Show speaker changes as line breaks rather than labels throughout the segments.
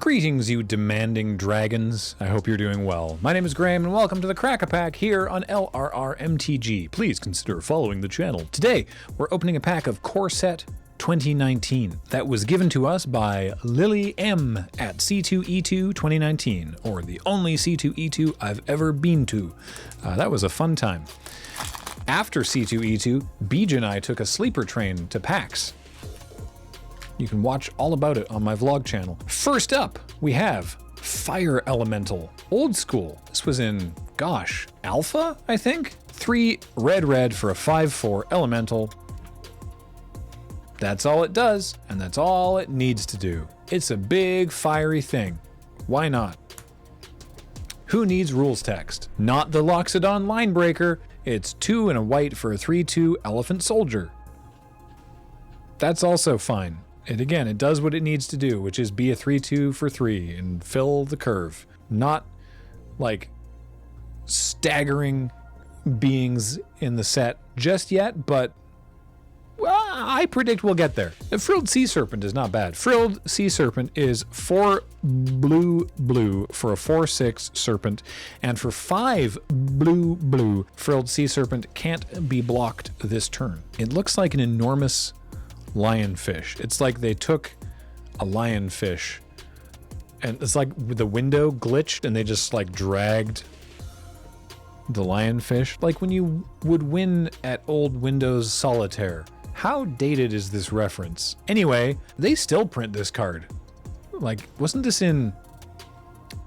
Greetings, you demanding dragons. I hope you're doing well. My name is Graham, and welcome to the Crack-A-Pack here on LRRMTG. Please consider following the channel. Today, we're opening a pack of Core Set 2019 that was given to us by Lily M at C2E2 2019, or the only C2E2 I've ever been to. That was a fun time. After C2E2, Beej and I took a sleeper train to PAX. You can watch all about it on my vlog channel. First up, we have Fire Elemental. Old school. This was in, gosh, Alpha, I think? 3 red for a 5/4 Elemental. That's all it does, and that's all it needs to do. It's a big fiery thing. Why not? Who needs rules text? Not the Loxodon line breaker. It's 2 and a white for a 3/2 Elephant Soldier. That's also fine. It does what it needs to do, which is be a 3/2 for 3 and fill the curve. Not like staggering beings in the set just yet, but well, I predict we'll get there. The Frilled Sea Serpent is not bad. Frilled Sea Serpent is 4 blue for a 4/6 Serpent, and for 5 blue, Frilled Sea Serpent can't be blocked this turn. It looks like an enormous lionfish. It's like they took a lionfish and it's like the window glitched and they just like dragged the lionfish. Like when you would win at old Windows Solitaire. How dated is this reference? Anyway, they still print this card. Like, was this in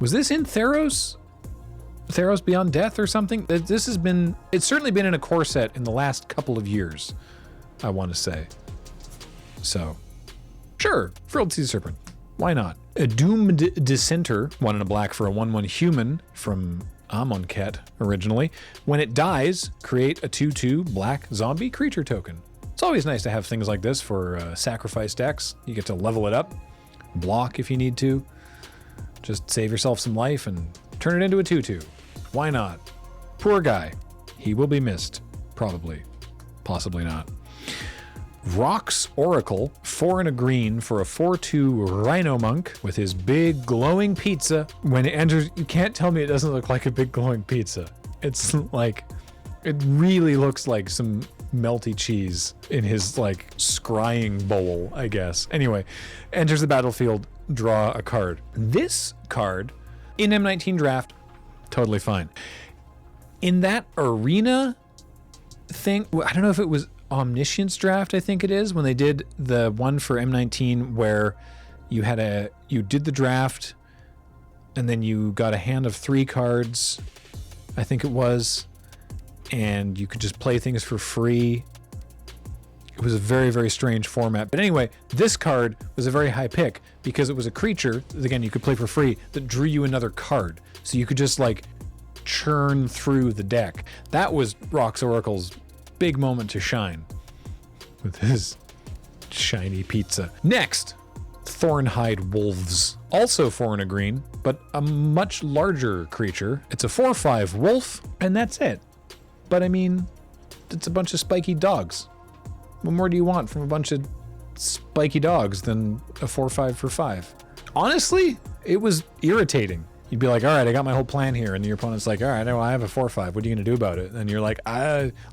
Theros? Theros Beyond Death or something? It's certainly been in a core set in the last couple of years, I want to say. So, sure, Frilled Sea Serpent. Why not? A Doomed Dissenter, 1 and a black for a 1/1 human from Amonkhet originally. When it dies, create a 2/2 black zombie creature token. It's always nice to have things like this for sacrifice decks. You get to level it up, block if you need to. Just save yourself some life and turn it into a 2/2. Why not? Poor guy. He will be missed. Probably. Possibly not. Rock's Oracle, 4 and a green for a 4/2 Rhino Monk with his big glowing pizza. When it enters, you can't tell me it doesn't look like a big glowing pizza. It's like, it really looks like some melty cheese in his like scrying bowl, I guess. Anyway, enters the battlefield, draw a card. This card in M19 draft, totally fine. In that arena thing, I don't know if it was Omniscience draft, I think it is, when they did the one for M19 where you did the draft and then you got a hand of 3 cards, I think it was, and you could just play things for free. It was a very, very strange format. But anyway, this card was a very high pick because it was a creature, again, you could play for free, that drew you another card. So you could just like churn through the deck. That was Rock's Oracle's big moment to shine with his shiny pizza. Next, Thornhide Wolves. Also 4 and a green, but a much larger creature. It's a 4/5 wolf, and that's it. But I mean, it's a bunch of spiky dogs. What more do you want from a bunch of spiky dogs than a 4/5 for 5? Honestly, it was irritating. You'd be like, all right, I got my whole plan here. And your opponent's like, all right, well, I have a 4/5. What are you going to do about it? And you're like,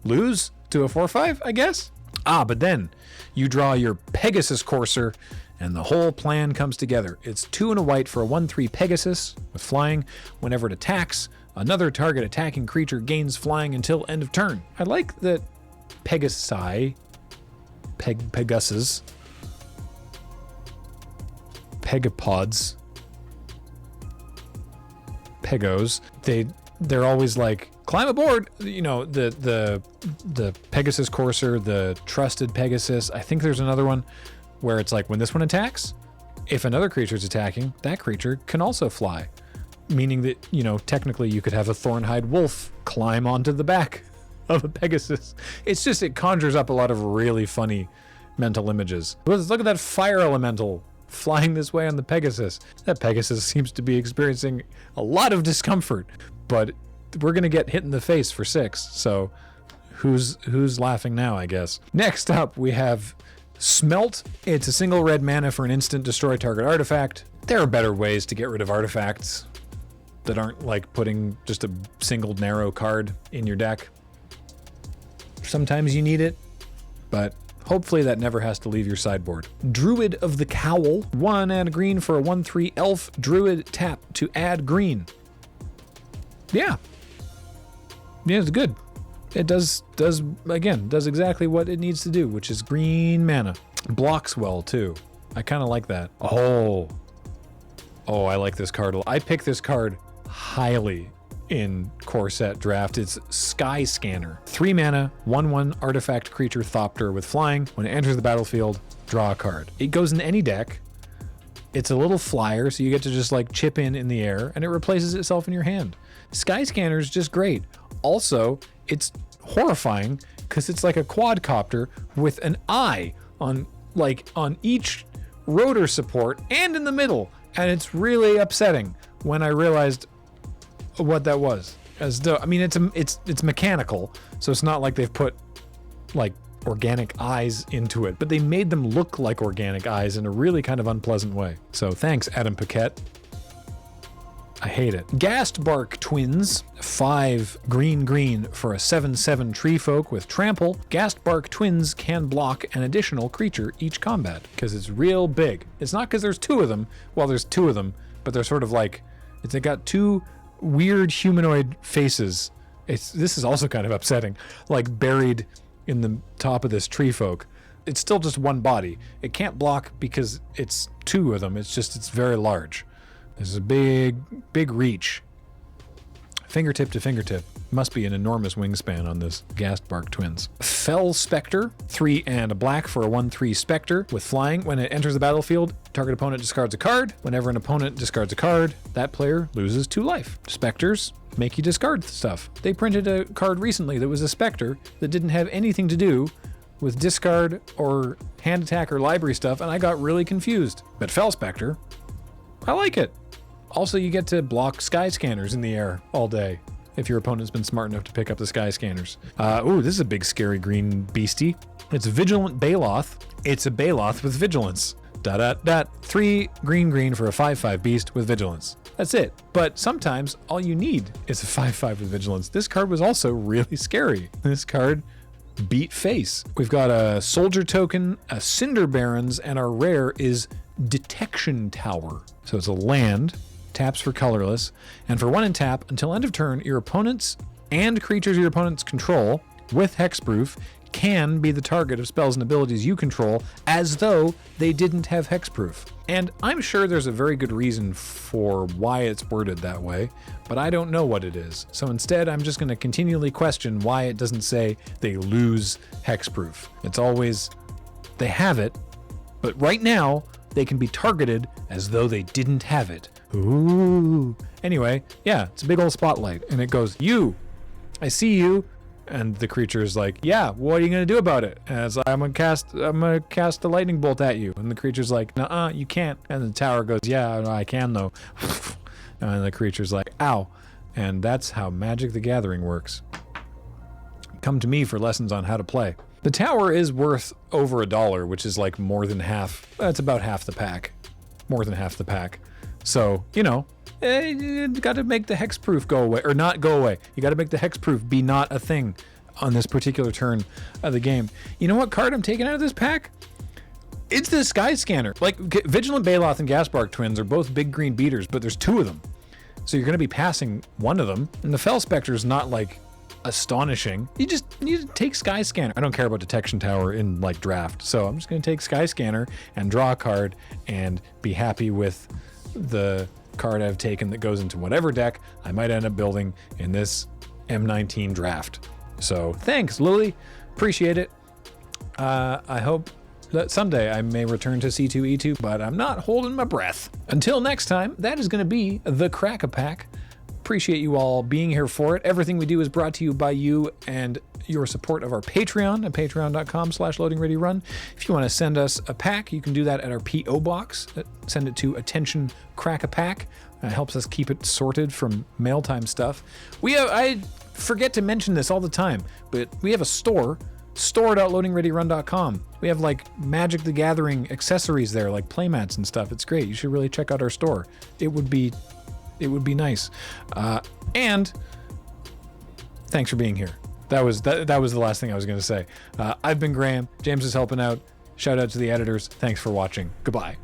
lose to a 4/5, I guess? But then you draw your Pegasus Courser and the whole plan comes together. It's 2 and a white for a 1/3 Pegasus with flying. Whenever it attacks, another target attacking creature gains flying until end of turn. I like that Pegasus, Pegapods, Pegos, they're always like, climb aboard, you know, the Pegasus Courser, the Trusted Pegasus. I think there's another one where it's like, when this one attacks, if another creature's attacking, that creature can also fly. Meaning that, you know, technically you could have a Thornhide Wolf climb onto the back of a Pegasus. It's just, it conjures up a lot of really funny mental images. Look at that Fire Elemental flying this way on the Pegasus. That Pegasus seems to be experiencing a lot of discomfort, but we're gonna get hit in the face for 6, so who's laughing now, I guess. Next up, we have Smelt. It's a single red mana for an instant, destroy target artifact. There are better ways to get rid of artifacts that aren't like putting just a single narrow card in your deck. Sometimes you need it, but hopefully that never has to leave your sideboard. Druid of the Cowl. 1 and a green for a 1/3 elf druid tap to add green. Yeah, it's good. It does exactly what it needs to do, which is green mana. Blocks well too. I kind of like that. Oh, I like this card. I picked this card highly in core set draft. It's Sky Scanner. 3 mana, 1/1 artifact creature Thopter with flying. When it enters the battlefield, draw a card. It goes in any deck. It's a little flyer, so you get to just like chip in the air, and it replaces itself in your hand. Sky Scanner is just great. Also, it's horrifying because it's like a quadcopter with an eye on each rotor support and in the middle, and it's really upsetting when I realized what that was. As though, I mean, it's mechanical, so it's not like they've put like organic eyes into it, but they made them look like organic eyes in a really kind of unpleasant way. So thanks, Adam Paquette. I hate it. Gastbark Twins. 5 green for a 7/7 tree folk with trample. Gastbark Twins can block an additional creature each combat because it's real big. It's not because there's 2 of them. Well, there's 2 of them, but they're sort of like, they got 2 weird humanoid faces. This is also kind of upsetting, like buried in the top of this tree folk. It's still just one body. It can't block because it's 2 of them. It's very large. This is a big reach. Fingertip to fingertip. Must be an enormous wingspan on this Gastbark Twins. Fell Spectre. 3 and a black for a 1/3 Spectre with flying. When it enters the battlefield, target opponent discards a card. Whenever an opponent discards a card, that player loses 2 life. Spectres make you discard stuff. They printed a card recently that was a Spectre that didn't have anything to do with discard or hand attack or library stuff, and I got really confused. But Fell Spectre, I like it. Also, you get to block Sky Scanners in the air all day if your opponent's been smart enough to pick up the Sky Scanners. This is a big scary green beastie. It's Vigilant Baloth. It's a Baloth with Vigilance. 3 green for a 5/5 beast with Vigilance. That's it. But sometimes all you need is a 5/5 with Vigilance. This card was also really scary. This card beat face. We've got a Soldier token, a Cinder Barons, and our rare is Detection Tower. So it's a land, taps for colorless, and for 1 and tap, until end of turn, your opponents and creatures your opponents control with hexproof can be the target of spells and abilities you control as though they didn't have hexproof. And I'm sure there's a very good reason for why it's worded that way, but I don't know what it is. So instead, I'm just going to continually question why it doesn't say they lose hexproof. It's always, they have it, but right now, they can be targeted as though they didn't have it. Ooh. Anyway, yeah, it's a big old spotlight, and it goes, you, I see you, and the creature is like, yeah, what are you gonna do about it? And it's like, I'm gonna cast a lightning bolt at you, and the creature's like, nuh-uh, you can't. And the tower goes, yeah, I can though. And the creature's like, ow. And that's how Magic the Gathering works. Come to me for lessons on how to play. The tower is worth over $1, which is like more than half. That's about half the pack. More than half the pack. So, you got to make the hexproof go away, or not go away. You got to make the hexproof be not a thing on this particular turn of the game. You know what card I'm taking out of this pack? It's the Sky Scanner. Like, Vigilant Baloth and Gastbark Twins are both big green beaters, but there's 2 of them. So you're going to be passing one of them. And the Fell Spectre is not like astonishing. You just need to take Sky Scanner. I don't care about Detection Tower in like draft, so I'm just going to take Sky Scanner and draw a card and be happy with the card I've taken that goes into whatever deck I might end up building in this M19 draft. So thanks, Lily. Appreciate it. I hope that someday I may return to C2E2, but I'm not holding my breath. Until next time, that is going to be the Crack-a-Pack. Appreciate you all being here for it. Everything we do is brought to you by you and your support of our Patreon at patreon.com/loadingreadyrun. If you want to send us a pack, you can do that at our P.O. box. Send it to Attention Crack-a-Pack. It helps us keep it sorted from mail time stuff. I forget to mention this all the time, but we have a store. store.loadingreadyrun.com. We have like Magic the Gathering accessories there, like playmats and stuff. It's great. You should really check out our store. It would be nice. And thanks for being here. That was the last thing I was going to say. I've been Graham. James is helping out. Shout out to the editors. Thanks for watching. Goodbye.